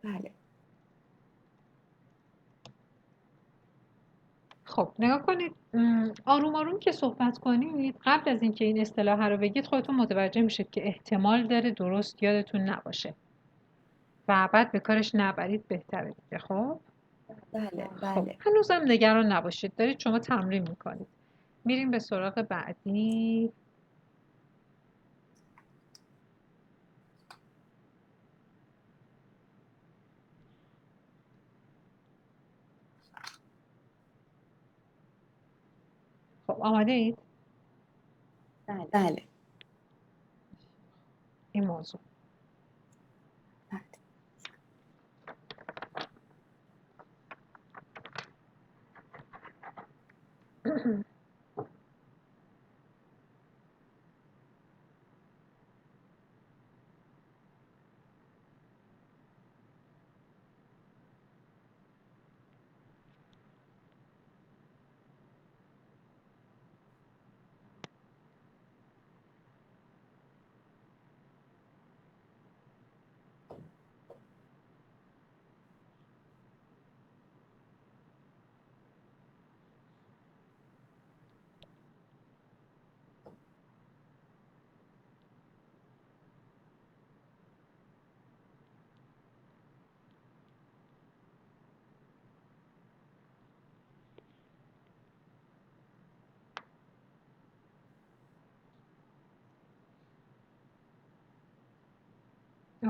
بله. خب نگاه کنید، آروم آروم که صحبت کنید، قبل از اینکه این اصطلاح رو بگید خودتون متوجه میشید که احتمال داره درست یادتون نباشه و بعد به کارش نبرید، بهتره دیگه. خب بله خب هنوزم نگران نباشید، دارید شما تمرین میکنید. میریم به سراغ بعدی. خب آماده اید؟ بله. این موضوع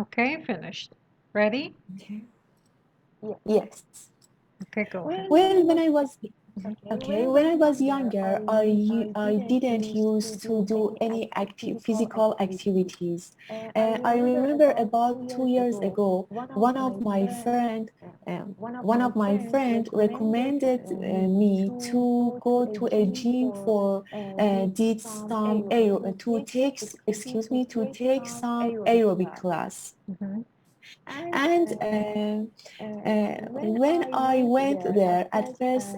Okay, finished. Ready? Yes. Okay, go ahead. Well, when I was younger, I didn't used to do any physical activities. I remember about 2 years ago, one of my friend recommended me to go to a gym to take some aerobic class. Mhm. And when I went there, at first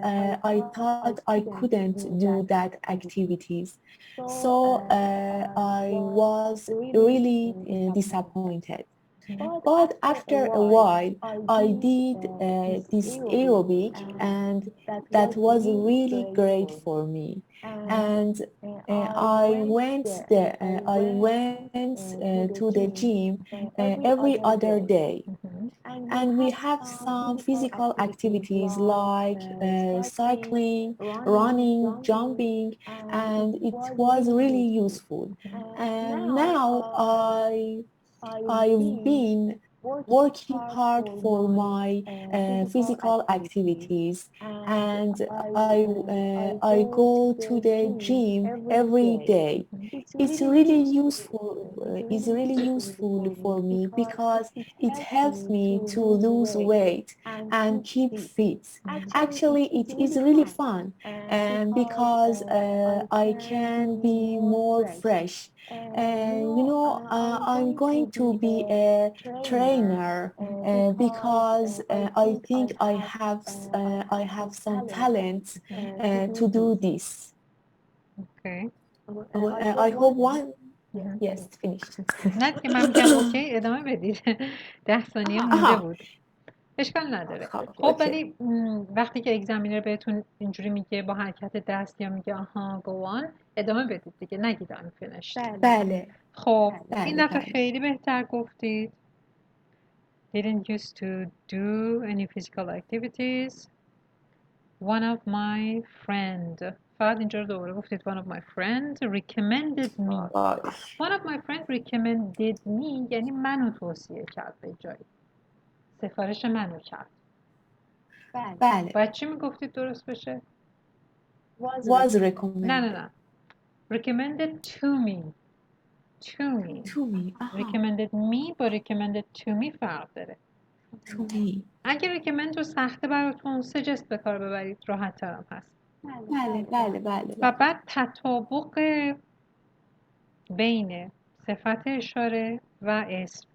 I thought I couldn't do that activities. So I was really disappointed. But after a while, I did this aerobic, and that was really great for me. And I went to the gym every other day. And we have some physical activities like cycling, running, jumping, and it was really useful. And now I've been working hard for my physical activities, and I go to the gym every day. It's really useful for me because it helps me to lose weight and keep fit. Actually, it is really fun because I can be more fresh. I'm going to be a trainer because I think I have some talent to do this. Okay. I hope one. Yes, finished. نه که من میگم اوکی، ادامه بدید. 10 ثانیه مونده بود. اشکال نداره. خب ولی وقتی که اگزمینر بهتون اینجوری میگه با حرکت دست یا میگه آها go on، ادامه بدید دیگه، نگید I'm finished. بله. خب این دفعه خیلی بهتر گفتید. Didn't used to do any physical activities. one of my friend. فقط اینجا رو دوباره گفتید one of my friends recommended me. one of my friends recommended me یعنی منو توصیه کرد به جایی. سفارش منو کرد. بله. باید چی میگفتید درست بشه؟ was recommended. نه. recommended to me. to me. to me. recommended me با recommended to me فرق داره. to me. اگه recommend رو سخته براتون suggest به کار ببرید راحت ترم هست. بله. و بعد تطابق بین صفت اشاره و اسم.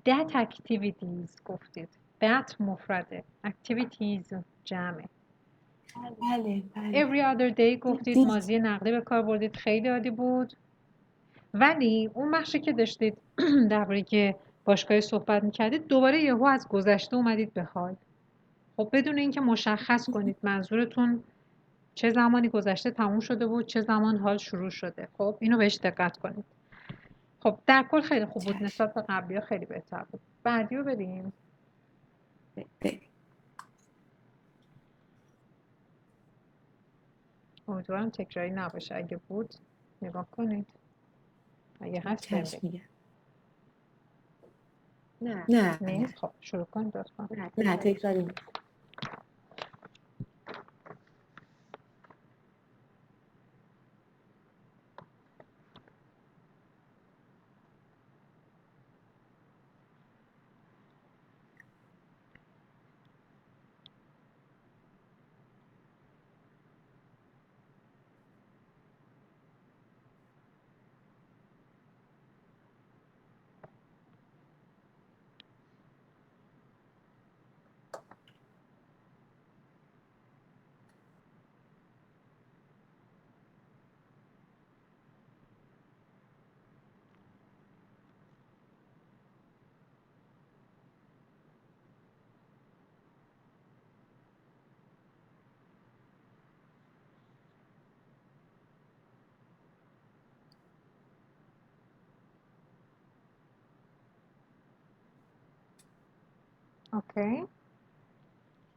that activities گفتید. that مفرده. activities جمعه. بله. every other day گفتید. ماضی نقدی به کار بردید. خیلی عالی بود. ولی اون بخشی که داشتید درباره که باشگاهی صحبت میکردید دوباره یهو از گذشته اومدید به حال. خب بدون اینکه مشخص کنید منظورتون چه زمانی گذشته تموم شده بود چه زمان حال شروع شده. خب اینو بهش دقت کنید. خب در کل خیلی خوب بود. نسبت به قبلی ها خیلی بهتر بود. بعدی رو بریم. امیدوارم تکراری نباشه. اگه بود نگاه کنید. اگه هست بگید. نه. نیست. خب شروع کنید لطفا. نه تکراری.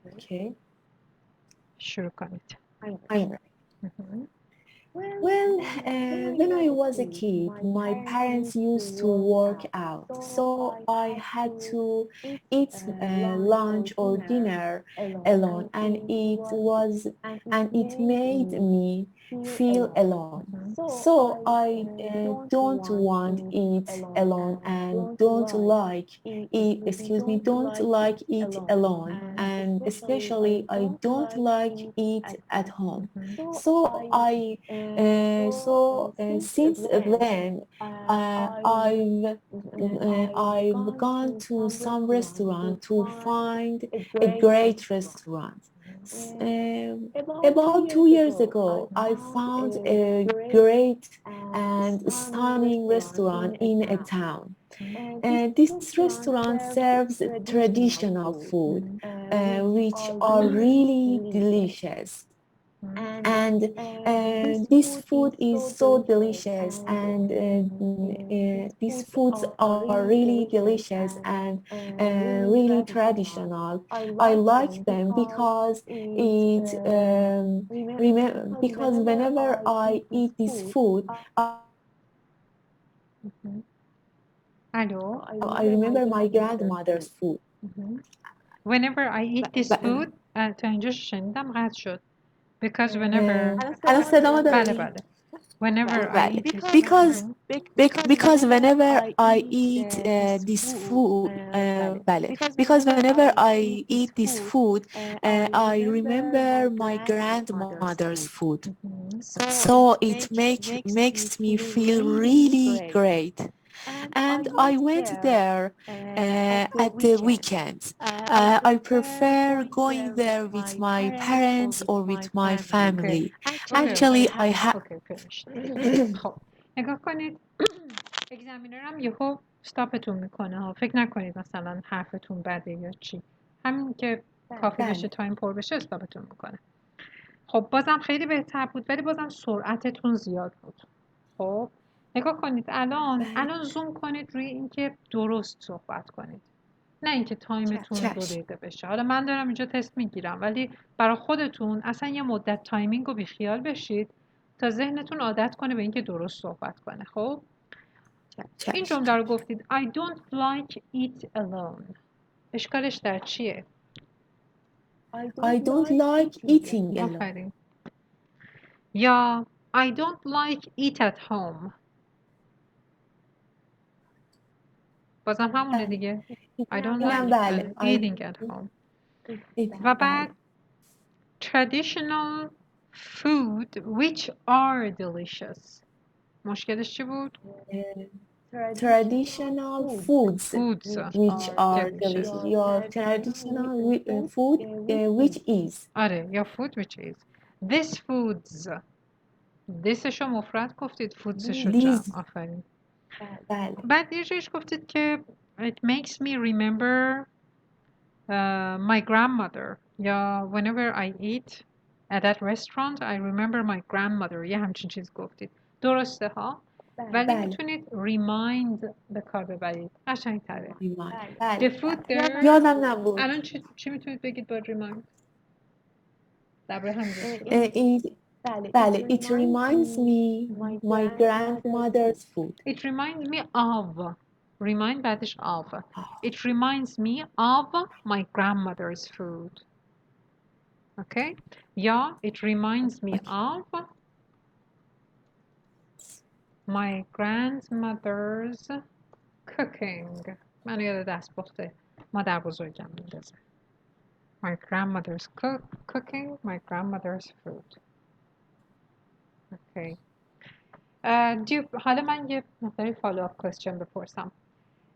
اوکی. شروع کنید. Well, when I was a kid, my parents used to work out, so I had to eat lunch or dinner alone, and it made me feel alone. So I don't want it alone and don't like it alone, and especially I don't like it at home. So since then I've gone to some restaurant to find a great restaurant. About 2 years ago, I found a great and stunning restaurant in a town. This restaurant serves traditional food, which are really delicious. And this food is so delicious, and these foods are really delicious and really traditional. I like them because because whenever I eat this food, I remember my grandmother's food. Whenever I eat this food تا اینجا شنیدم قطع شد. Because whenever بله. Whenever I eat this because whenever I eat this food because whenever I eat this food I remember my grandmother's food. So it makes me feel really great. And I went there at the weekends. I prefer going there with my parents or with my family. Actually, I have. خب نگاه کنید. اگزامینر هم یهو استاپتون میکنه ها. فکر نکنید مثلا حرفتون بده یا چی. همین که کافی بشه تایم پر بشه استاپتون میکنه. خب بازم خیلی بهتر بود ولی بازم سرعتتون زیاد بود. خب نگاه کنید الان زوم کنید روی اینکه درست صحبت کنید. نه اینکه تایمتون 2 چشم. دقیقه بشه. حالا من دارم اینجا تست میگیرم، ولی برای خودتون اصلا یه مدت تایمینگ رو بیخیال بشید تا ذهنتون عادت کنه به اینکه درست صحبت کنه. خب این چشم. جمله رو گفتید I don't like it alone. اشکالش در چیه؟ I don't like eating alone. آفرین. یا I don't like it at home. بازم همونه دیگه. I don't اینم like بله. eating at home. و بعد traditional food which are delicious. مشکلش چی بود؟ traditional foods which are delicious. delicious. Your traditional food which is. آره یا food which is. This foods. thisشو مفرد گفتید، foodsشو جمع. آفرین. بله. بعد یه جایش گفتید که it makes me remember my grandmother. یا whenever I eat at that restaurant I remember my grandmother. یه همچین چیز گفتید. درسته ها؟ ولی میتونید remind به کار ببرید. قشنگ تره. The food there. یادم نبود. الان چی میتونید بگید با remind؟ درباره همین. بله. It reminds me my grandmother's food. It reminds me of. Remind بعدش of. It reminds me of my grandmother's food. Okay? یا it reminds me of my grandmother's cooking. من یاد دست پخته مادر بزرگم میندازه. My grandmother's cooking, my grandmother's food. Okay. حالا من یه مقداری follow up question بپرسم.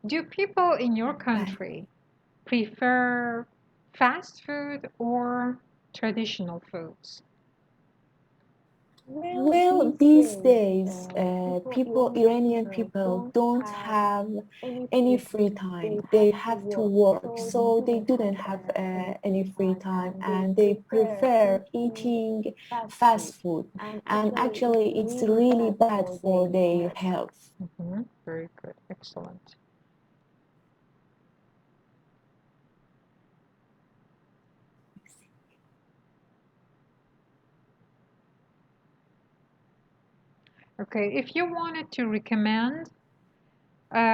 Do people in your country prefer fast food or traditional foods? Well, these days, Iranian people don't have any free time. They have to work, so they didn't have any free time, and they prefer eating fast food. And actually, it's really bad for their health. Very good. Excellent. Okay, if you wanted to recommend a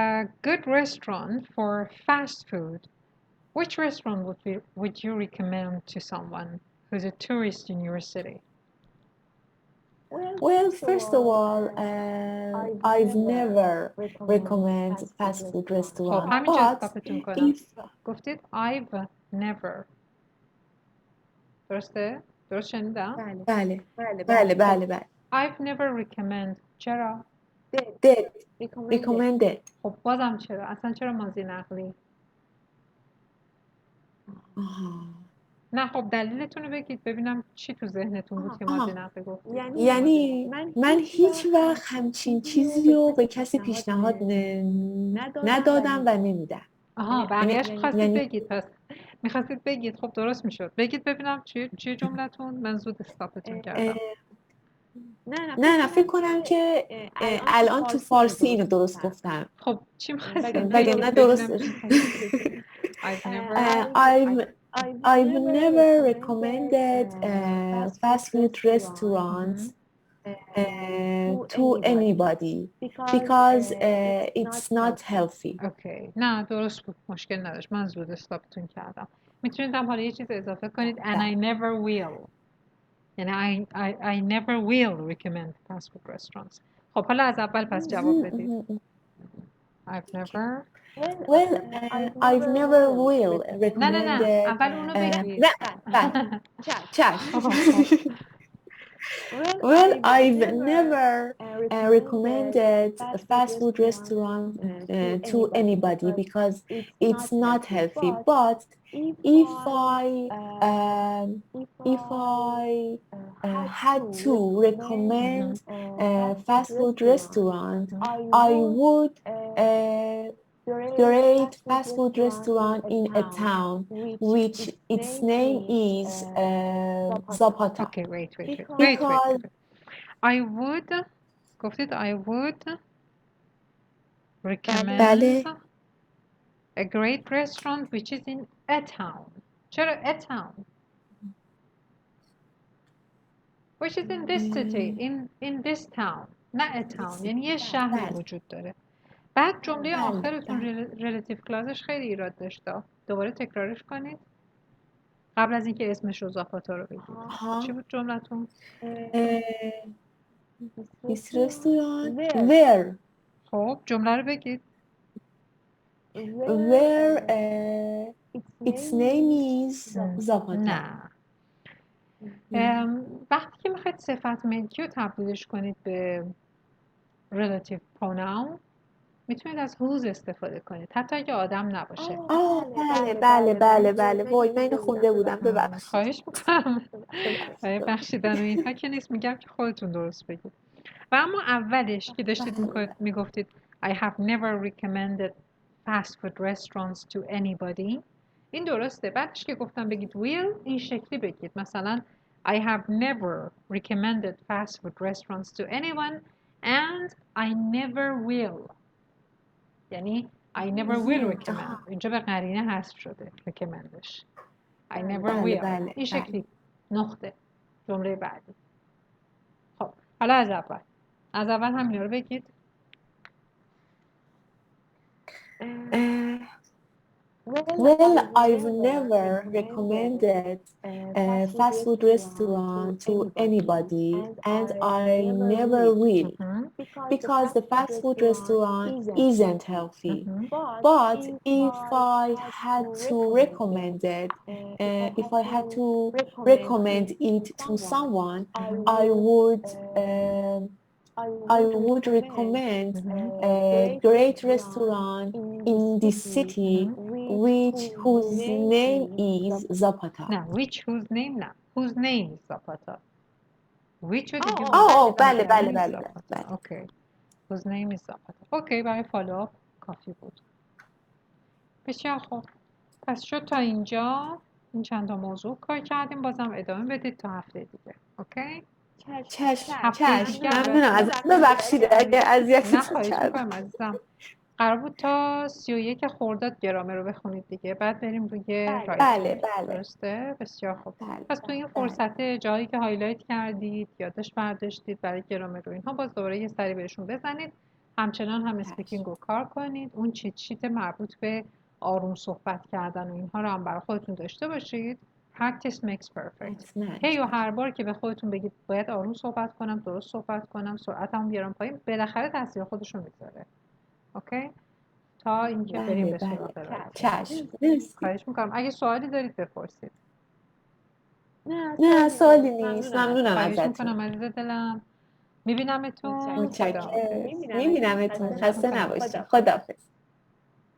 good restaurant for fast food, which restaurant would you recommend to someone who's a tourist in your city? Well, first of all, I've never recommend fast food restaurant, but if گفتید I've never. درسته؟ درست شنیدم؟ بله. I've never recommend. چرا؟ recommended. خب بازم چرا؟ اصلا چرا ماضی نقلی؟ نه خب دلیلتون رو بگید ببینم چی تو ذهنتون بود که ماضی نقلی گفتید. یعنی من هیچ وقت همچین چیزی رو به کسی پیشنهاد ندادم و نمیدم. بقیه‌اش خواستید بگید پس. میخواستید بگید خب درست میشد. بگید ببینم چیه جملتون؟ من زود استاپتون کردم. نه فکر کنم که الان تو فارسی اینو درست گفتم. خب چی می‌خواستید بگید؟ نه درست. I've never recommended fast food restaurants to anybody because it's not healthy. اوکی. نه درست بود. مشکل نداشت. من زود استاپتون کردم. میتونید هم حالا یه چیز اضافه کنید and I never will. یعنی I never will recommend fast food restaurants. خب حالا از اول پس جواب بدید. I've never. Well, I've never will recommend. نه اول اونو بگید. Well, I've never recommended a fast food restaurant to anybody because it's not healthy. But if I had to recommend a fast food restaurant, I would great fast food restaurant in a town which its name is Zapata. Okay, wait. I would گفتید I would recommend A great restaurant which is in a town. چرا a town؟ Which is in this city, in this town. نه a town، یعنی یه شهری وجود داره. بعد جمله آخرتون relative clauseش خیلی ایراد داشته. دوباره تکرارش کنید. قبل از اینکه اسمش رو اضافاتا رو بگید. چی بود جملتون؟ This restaurant where خب جمله رو بگید. where its name is زبان. نه. وقتی که میخواید صفت ملکی رو تبدیلش کنید به relative pronoun میتونید از whose استفاده کنید حتی اگه آدم نباشه. بله وای من اینو خونده بودم ببخشید. خواهش میکنم. برای بخشیدن و اینها که نیست، میگم که خودتون درست بگید. و اما اولش که داشتید میگفتید I have never recommended fast food restaurants to anybody، این درسته. بعدش که گفتم بگید will، این شکلی بگید. مثلا I have never recommended fast food restaurants to anyone and I never will. یعنی I never will recommend. اینجا به قرینه حذف شده recommendش. I never will. این شکلی نقطه. جمله بعدی. خب حالا از اول همینا رو بگید. Well, I've never recommended a fast food restaurant to anybody, and I never will, because the fast food restaurant isn't healthy. But if I had to recommend it, to someone, I would recommend a great restaurant in this city, whose name is Zapata. نه whose name نه. whose name is Zapata. which رو دیگه بله. اوکی. whose name is Zapata. اوکی برای فالوآپ کافی بود. بسیار خوب. پس شد تا اینجا این چند تا موضوع کار کردیم. بازم ادامه بدید تا هفته دیگه. اوکی؟ چشم ممنونم ازت. ببخشید اگه اذیتتون کردم. نخواهش عزیزم. قرار بود تا 31 خرداد گرامر رو بخونید دیگه، بعد بریم روی رایتینگ. بله. درسته؟ بسیار خوب. پس تو این فرصت جایی که هایلایت کردید، یادداشت برداشتید برای گرامر رو اینها، باز دوباره یه سری بهشون بزنید. همچنان هم اسپیکینگ رو کار کنید. اون چیت شیت مربوط به آروم صحبت کردن و اینها رو هم برای خودتون داشته باشید. Practice makes perfect. هی و هر بار که به خودتون بگید باید آروم صحبت کنم، درست صحبت کنم، سرعتمو بیارم پایین، بالاخره تاثیر خودش رو میذاره. اوکی؟ تا اینکه بریم به سراغ رایتینگ. خواهش میکنم اگه سوالی دارید بپرسید. نه سوالی نیست. ممنونم ازتون. خواهش ازتون. میکنم عزیز دلم. میبینمتون. متشکرم. میبینمتون. خسته نباشید. خداحافظ.